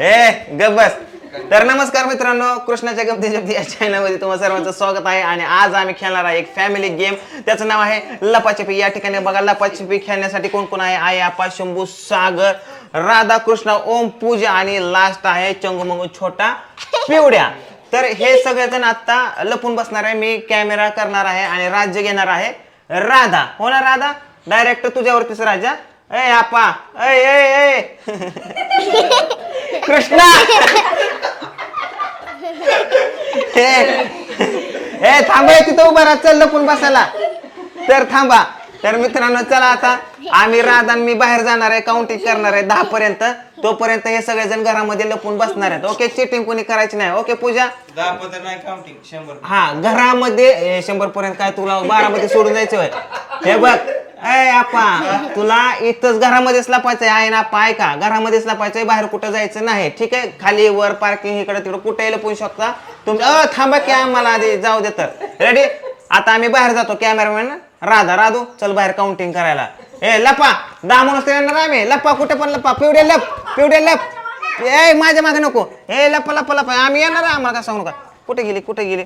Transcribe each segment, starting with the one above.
ए गप बस. तर नमस्कार मित्रांनो, कृष्णाच्या गमती जमती या चॅनलमध्ये तुम्हा सर्वांचं स्वागत आहे. आणि आज आम्ही खेळणार आहे एक फॅमिली गेम, त्याचं नाव आहे लपाछपी. या ठिकाणी बघा लपाछपी खेळण्यासाठी कोण कोण आहे. आई, आपा, शंभू, सागर, राधा, कृष्णा, ओम, पूजा आणि लास्ट आहे चंगू मंगू छोटा पिवड्या. तर हे सगळेजण आता लपून बसणार आहे. मी कॅमेरा करणार आहे आणि राज्य घेणार आहे राधा. हो ना राधा? डायरेक्ट तुझ्यावरतीच राजा. ए आपा, ए ए ए कृष्णा ए थांबा, तिथं उभा राहा. चल लपून बसायला. तर थांबा. तर मित्रांनो चला, आता आम्ही राधा मी बाहेर जाणार आहे, काउंटिंग करणार आहे 10 पर्यंत. तोपर्यंत हे सगळेजण घरामध्ये लपून बसणार आहेत. ओके, चिटिंग कोणी करायची नाही. ओके पूजा? 10 पर्यंत नाही, काउंटिंग 100. हा, घरामध्ये 100 पर्यंत. काय तुला 12 मध्ये सोडून जायचं होय? हे बघ ए आपा, तुला इथंच घरामध्येच लपायचंय. आहे ना आपा? ऐका, घरामध्येच लपायचंय, बाहेर कुठं जायचं नाही. ठीक आहे? खाली वर पार्किंग इकडे तिकडे कुठेही लपवू शकता तुम्ही. थांबा की आम्हाला आधी जाऊ दे. तर रेडी? आता आम्ही बाहेर जातो. कॅमेरामॅन राधा, राधू चल बाहेर काउंटिंग करायला. ए लपा, 10 माणूस येणार आम्ही. लपा, कुठे पण लपा. पिवडे लप, पिवडे लप. ए माझ्या मागे नको. ए लपा लपा लपा, आम्ही येणार आहे. आम्हाला काय सांगू नका. कुठे गेली, कुठे गेली?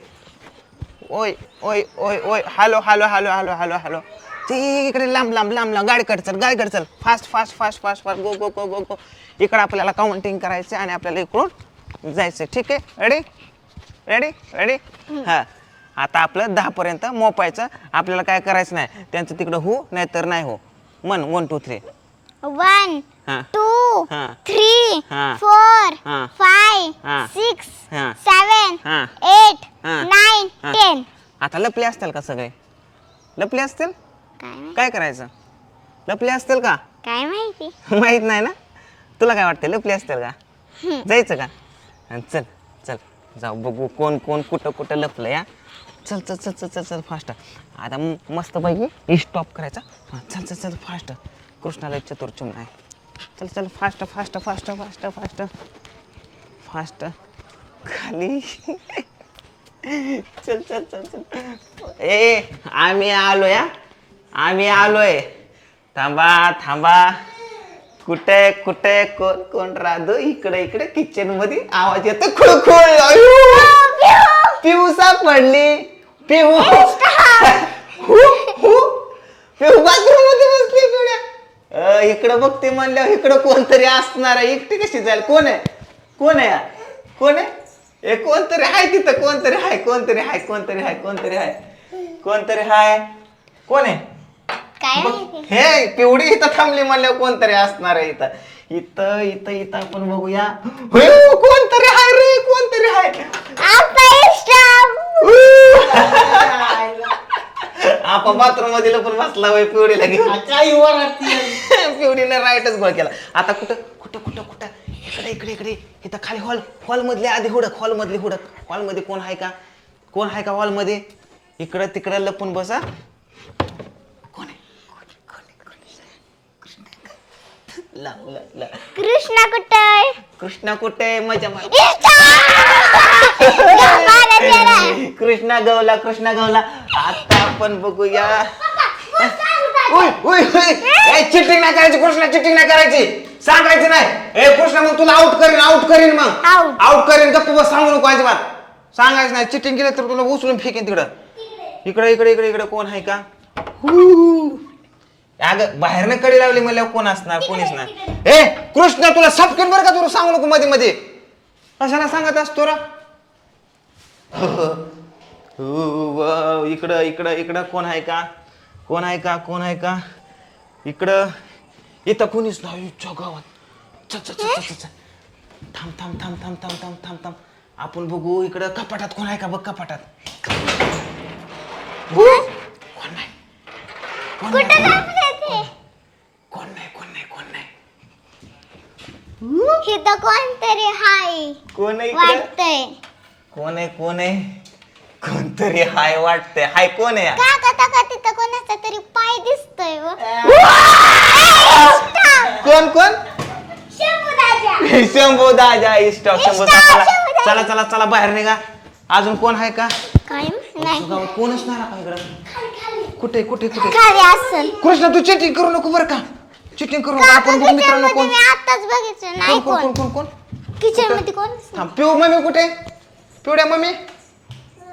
ओय ओय ओय ओय, hello hello hello hello hello hello. ते इकडे लांब लांब लांब लांब. गाडी कट चल, गाडी कट चल. Fast fast fast fast fast. Go go go go go. इकडं आपल्याला काउंटिंग करायचं आणि आपल्याला इकडून जायचं. ठीक आहे? Ready ready ready? हां, आता आपलं 10 पर्यंत मोपायचं. आपल्याला काय करायचं नाही. त्यांचं तिकडं हो नाहीतर नाही हो. मन 1 2 3. 1 हां 2 हां 3 हां 4 हां 5 हां 6 हां 7 हां 8 हां 9 हां. 10. आता लपले असतील का सगळे? लपले असतील? काय काय करायचं? लपले असतील का? काय माहिती? माहित नाही ना? तुला काय वाटतं, लपले असतील का? जायचं का? चल चल जाऊ बघू कोण कोण कुठं कुठं लपलं. या चल चल चल चल चल चल फास्ट. आता मस्त पैकी स्टॉप करायचा. चल चल चल फास्ट. कृष्णाला चतुर्चुम आहे. चल चल fast fast fast fast fast fast. खाली चल चल चल चल. ए आम्ही आलो. या आम्ही आलोय. थांबा थांबा. कुठे कुठे कोण कोण राधू? इकडे इकडे किचन मध्ये आवाज येतो खुळखुळ. पिऊ सापडली. पिऊ पिऊ बाथरूम मध्ये बसली. पिवड्या इकडं बघते म्हणल्यावर इकडं कोणतरी असणार आहे. एकटी कशी जाईल? कोण आहे? कोण आहे? कोण आहे? ए कोणतरी आहे तिथं. कोणतरी आहे, कोणतरी आहे, कोणतरी आहे, कोणतरी आहे, कोणतरी आहे. कोण आहे? काय माहिती? हे पिवडी इथं थांबली म्हणल्यावर कोणतरी असणार आहे इथं. इथं इथं इथं आपण बघूया. कोणतरी आहे रे, कोणतरी आहे. आपण बाथरूम मध्ये लपून बसला होय पिवडीला घेऊन. पिवडीने राईटच गोळ केला. आता कुठं कुठं कुठं कुठं? इकडे इकडे इकडे. इथं खाली हॉल मधले आधी हुडक. हॉल मधली हुडक. हॉल मध्ये कोण आहे का? कोण आहे का हॉल मध्ये? इकडं तिकडं लपून बसा. कृष्णा कुठे? कृष्णा कुठे? मजा मार. इष्टा! कृष्णा गवला, कृष्णा गवला. आता आपण बघूया. चिटिंग नाही करायची कृष्णा, चिटिंग नाही करायची. सांगायची नाही. ए कृष्णा मग तुला आउट करीन मग. आउट करीन. गप्प बस, सांगू नको अजिबात. सांगायचं नाही. चिटिंग केलं तर तुला उचलून फेकेन तिकडं. इकडे इकडे इकडे इकडे कोण आहे का? अगं बाहेरनं कडी लावली म्हणल्यावर कोण असणार? कोणीच नाही. ए कृष्णा तुला सपकेन बरं का? तुला सांगू नको मध्ये मध्ये. कशाला सांगत असतो रा? इकडं इकडं इकडं कोण आहे का? कोण आहे का? कोण आहे का? इकडं इथं कोणीच नाही गावात. चल चल चल चल चल. थांब थांब थांब थांब थांब थांब थांब थांब. आपण बघू इकडं कपाटात कोण आहे का? बघ कपाटात. कोण नाही. कोण नाही कोण नाही कोण नाही. इथं कोणतरी हाय कोण आहे? वाटतंय. कोण आहे? कोण आहे? कोणतरी हाय वाटतंय. हाय कोण आहे? का तिथं कोणाचा तरी पाय दिसतोय. कोण कोण? शंभू शंभू दादा. स्टॉप शंभू. चला चला चला बाहेर निघा. अजून कोण आहे का? काय नाही. गावात कोणच नाही का इकडं? कुठे कुठे कुठे? खाली असेल. कृष्णा तू चीटिंग करू नको बरं का? चिटिंग करू नका. आपण बघू मित्रांनो कोण आताच बघितलं नाही कोण कोण. कोण कोण कोण किचन मध्ये कोणच थांब पिऊ मम्मी कुठे पिवड्या मम्मी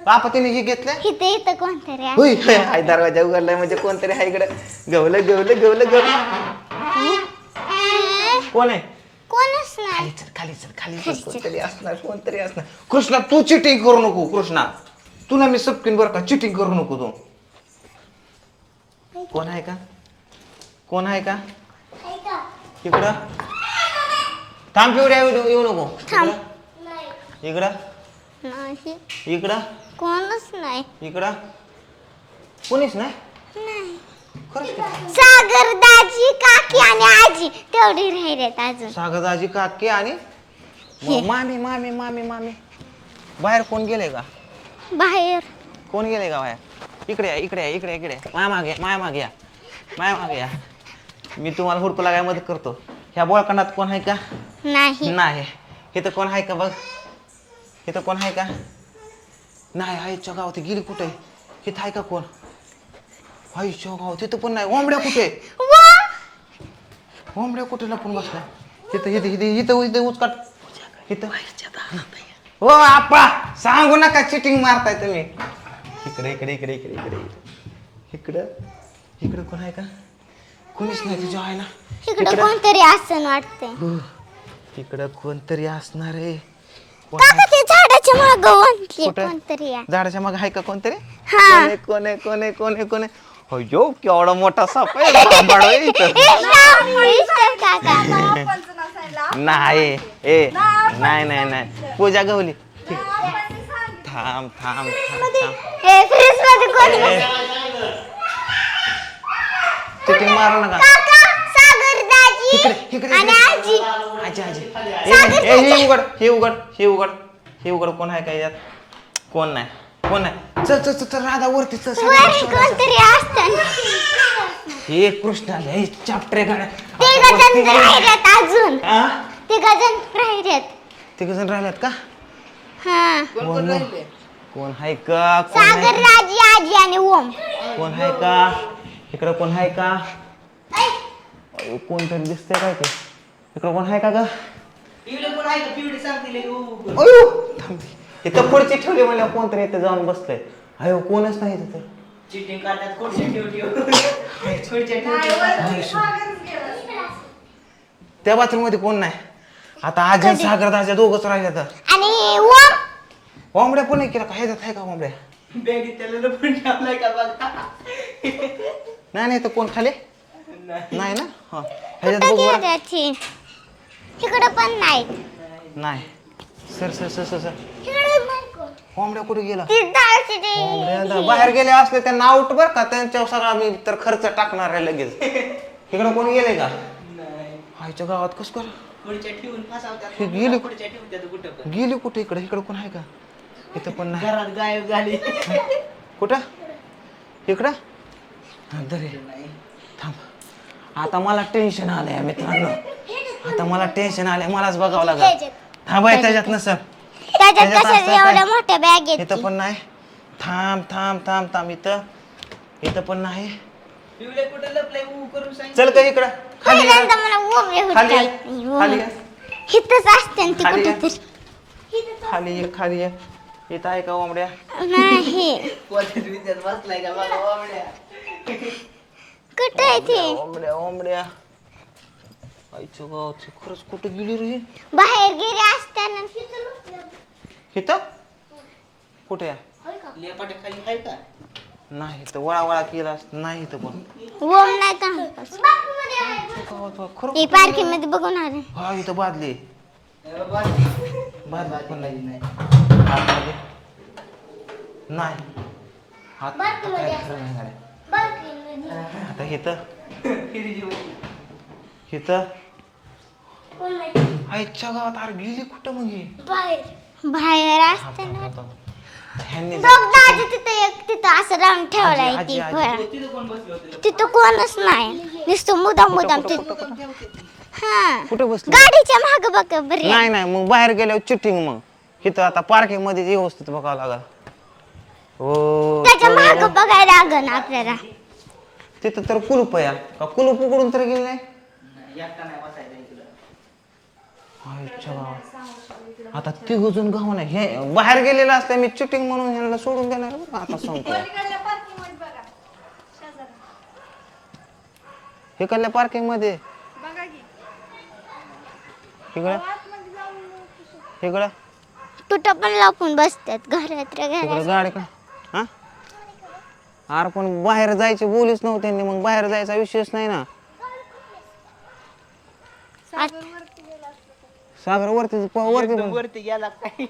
बापा तिने हे घेतलं इथे इथं कोणतरी आहे. होय हाय दरवाजा उघडलाय म्हणजे कोणतरी हाय इकडे गवलं गवलं गवलं गवलं कोण आहे कोणच नाही. खाली चल कोणतरी असणार कृष्णा तू चिटिंग करू नको कृष्णा तुला मी सपकीन बरं का चिटिंग करू नको तू कोण आहे का इकडं थांब पिवड्या येऊ नको थांब. इकडं नाही इकडं कोणच नाही. इकडं कोणीच नाही नाही. खरंच की? सागर दाजी काकी आणि आजी तेवढी राहिलेत अजून. सागरदाजी काकी आणि हे. मामी मामी मामी मामी बाहेर कोण गेले का बाहेर कोण गेले का बाहेर इकडे माया मागे या मी तुम्हाला हुडकू लागाय मदत करतो ह्या बोळखंडात कोण आहे का नाही. नाही इथं कोण आहे का बघ इथं कोण आहे का नाही आईच्या गावात गेली कुठे इथं आहे का कोण आईच्या गावात तिथं पण नाही ओंबड्या कुठे ओंबड्या कुठे लपून बसला इथं उचकाट इथं हो आपा सांगू नका चिटिंग मारताय तुम्ही इकडे कोण आहे का कोणीच नाही तुझ्या आहे ना इकडं कोणतरी असं वाटतंय. इकडं कोणतरी असणार आहे काका ते झाडाच्या मागं वंटले कुठं? कोणतरी आहे. झाडाच्या मग आहे का कोणतरी हा. कोण अयो केवढा मोठा साप आहे सांभाळ आहे इथं. काका नाही नाही पूजा गवली थांब फ्रीज मध्ये कोण चिटिंग मारू नका काका सागर दाजी इकडे आणि आजी आजी सागर हे उघड कोण आहे काय यात कोण नाही चल राधा वरती चल वरी कोणतरी असतं. हे कृष्णा हे चॅप्टर गाड्या तिघ जण राहिलेत अजून. हा तिघ जण राहिलेत. तिघ जण राहिल्यात का हा कोण आहे का सागर दाजी आजी आणि ओम. कोण आहे का इकडं कोण आहे का अयो, कोणतरी दिसतंय काय ते इकडं कोण आहे का ग अयो थांब इथं खुर्ची ठेवली म्हणलं कोणतरी इथं जाऊन बसलंय अयो कोणच नाही तिथं चिटिंग करतात खुर्च्या त्या बाथरूम मध्ये कोण नाही आता आज सागर दाजा दोघच राहिल्या तर आणि ओम ओंबड्या पण नाही केला का ह्याच्यात आहे का ओंबड्या बॅगीत त्याला लपून ठेवलाय का बघा नाही तर कोण खाली नाही ना हा ह्याच्यात कुठं बघू बरं. गेल्याची इकडं पण नाही. नाही सर इकडं नाही कोण. ओंबड्या कुठे गेला ती डाळची ते ओंबड्या बाहेर गेले असले त्यांना आउट बर का त्यांच्यावर सगळा मी तर खर्च टाकणार आहे लगेच इकडं कोण गेले का आईच्या गावात कस कर खुर्च्या ठेवून फसावतात हे गेली खुर्च्या ठेवून त्याचं कुठं पण गेली कुठे इकडं कोण आहे का इथं पण नाही घरात गायब झाली कुठं इकडं हा, दरे थांब आता मला टेन्शन आलंय मित्रांनो आता मला टेन्शन आलंय मलाच बघावं लागेल त्याच्यात थांब आहे त्याच्यात नसं त्याच्यात त्याच्यात कसं असतं काय? एवढ्या मोठ्या बॅग इथं पण नाही थांब इथं पण नाही पिवळे कुठं लपलंय ऊ करून सांग चल का इकडं खाली ये. पहिल्यांदा मला ओम येऊन खाली ये. जाईल. खाली ये. इथंच असते ना ती खाली ये. कुठेतरी खाली ये इथं आहे का ओंबड्या नाही पोलीस विद्यात बसलाय का बघा बाबड्या कुठं आहे ती ओंबड्या आईच्या गावाची खरंच कुठं गेली रे बाहेर गेले असताना इथं कुठे आहे? लेपाट्या खाली आहे का नाही इथं वळा केला नाही इथं पण ओम नाही का खरं ही पार्किंग मध्ये बघून आले हा इथं बादली बाबा बादली पण नाही आतमध्ये? नाही आता काय खरं नाही गाड्या. आता इथं आईच्या गावात अरे गेली कुठं मग ही? बाहेर असताना ह्यांनी दाजी तिथं असं राऊंड ठेवलाय आजी, ती आजी. फळं. तिथं कोण बसलं होतं तिथं कोणच नाही नुसतं मुदाम कुठं हा कुठं बसली गाडीच्या माग बघ बरी नाही मग बाहेर गेल्यावर चिटिंग मग इथं आता पार्किंग मध्ये व्यवस्थित बघावं लागल हो त्याच्या माग बघायला लागन आपल्याला तिथं तर कुलूप आहे का कुलूप उघडून तर गेलं नाही एकटा नाही बसायचा इकडं आईच्या गावात. आता तिघ जण गाव नाही हे बाहेर गेलेलं असतं मी चिटिंग म्हणून ह्यांना सोडून देणार बरं. आता सांगतो इकडल्या पार्किंग मध्ये इकडं इकडं तुटं पण लपून बसतात घरात रे घरात. इकडं गाडी का हा अरे पण बाहेर जायचे बोलीच नव्हते मग बाहेर जायचा विषयच नाही ना. सागर वरती वरती पण वरती गेला काय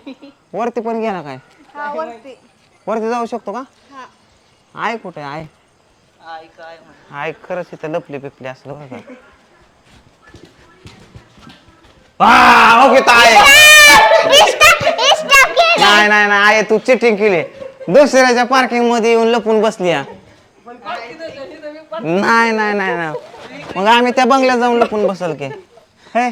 वरती पण गेला काय वरती जाऊ शकतो का आहे कुठे आहे आई काय म्हण आहे खरंच इथं लपली पिपली असलं बरं का. आ, ओके तर आहे. नाही नाही नाही आहे तू चिटिंग केली दुसऱ्याच्या पार्किंग मध्ये येऊन लपून बसली हा. नाही नाही नाही नाही मग आम्ही त्या बंगल्यात जाऊन लपून बसल की हे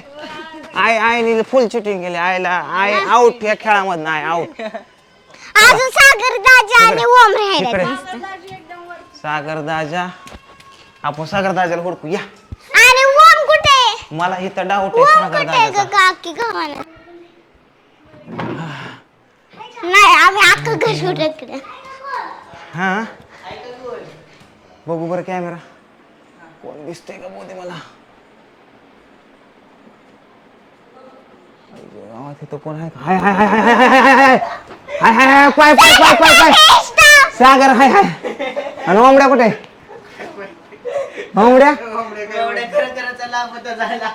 आईने फुल चिटिंग केली आईला आई आउट या खेळामधनं आहे आउट. अजून सागर दाजा आणि ओम इकडे राहिला. सागर दाजा आपण सागर दाजाला हुडकू या. आणि ओम कुठे? मला इथं डाऊट आहे ओम सागर कुठे ग दाजाचा. काकी गावाला? नाही आम्ही अख्खं घर उरकलं. हा बघू बरं कॅमेरा कोण दिसतंय का बोलते मला. गावात इथं कोण आहे का? हाय हाय हाय हाय हाय हाय हाय हाय हाय हाय हाय पाय पाय पाय पाय पाय सागर हाय हाय आणि ओमड्या कुठे ओमड्या एवढ्या खरं लांब होता झाला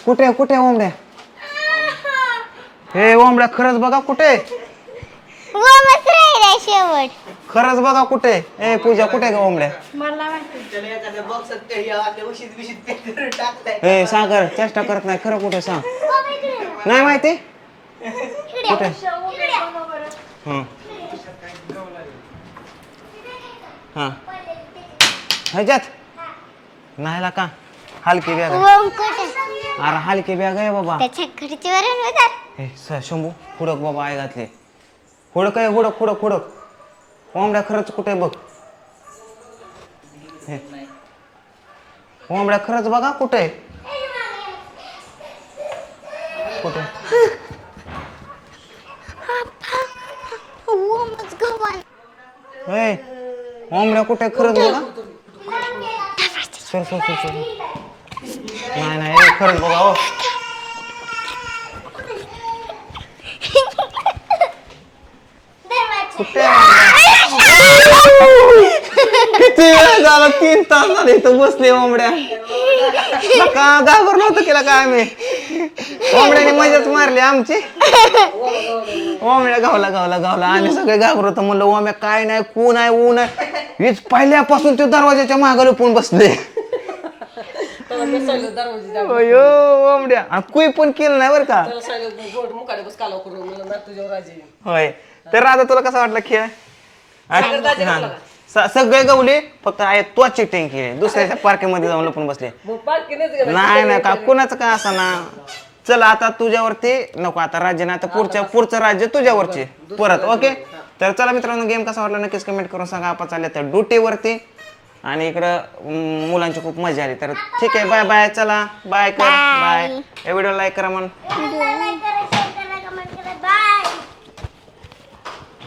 कुठे कुठे ओमड्या हे ओमड्या खरंच बघा कुठे ओमच राहिला शेवट. खरंच बघा कुठे ए पूजा कुठे ग ओमड्या. त्याला एखाद्या बॉक्सात काही आपल्या उशीत बिशीत पेटून टाकलाय ए सागर चेष्टा करत नाही खरं कुठे सांग नाही माहिती कुठे हं. हा ह्याच्यात नाही का हलकी बॅग आहे. ओम कुठे? अरे हलकी बॅग आहे बाबा. त्याच्या घरची वरून होतात. हे शंभू हुडक बाबा आई घातली हुडक आहे हुडक हुडक हुडक ओमड्या खरंच कुठे बघ हे. ओमड्या खरंच बघा कुठे कुठे ओमच गव्हाण. ए ओमड्या कुठे खरंच बघा सर सर सर सर नाही नाही हे खरंच बघा हो कुठे किती वेळ झाला 3 तास झाले इथं बसले ओमड्या का घाबर नव्हतं केला काय आम्ही ओमड्याने मजाच मारली आमची ओमड्या गावला गावला गावला आम्ही सगळे घाबरतो म्हणलं ओम्या काय नाही कोण आहे ऊन आहे हीच पहिल्यापासून ते दरवाजाच्या मागे लपून बसले अयो ओमड्या आणि कुई पण केलं नाही बरं का होय तर आता तुला कसा वाटला खेळ सगळे गवले फक्त आहे तो चिटिंग केली दुसऱ्याच्या पार्किंग मध्ये जाऊन लपून बसले नाही नाही का कुणाचं काय असं ना चल आता तुझ्यावरती नको आता राज्य नाही आता पुढचं राज्य तुझ्यावरची परत ओके तर चला मित्रांनो गेम कसा वाटला नक्कीच कमेंट करून सांगा आपण चालले तर ड्युटीवरती आणि इकडं मुलांची खूप मजा आली तर ठीक आहे बाय बाय चला बाय कर बाय या व्हिडिओ लाईक करा म्हण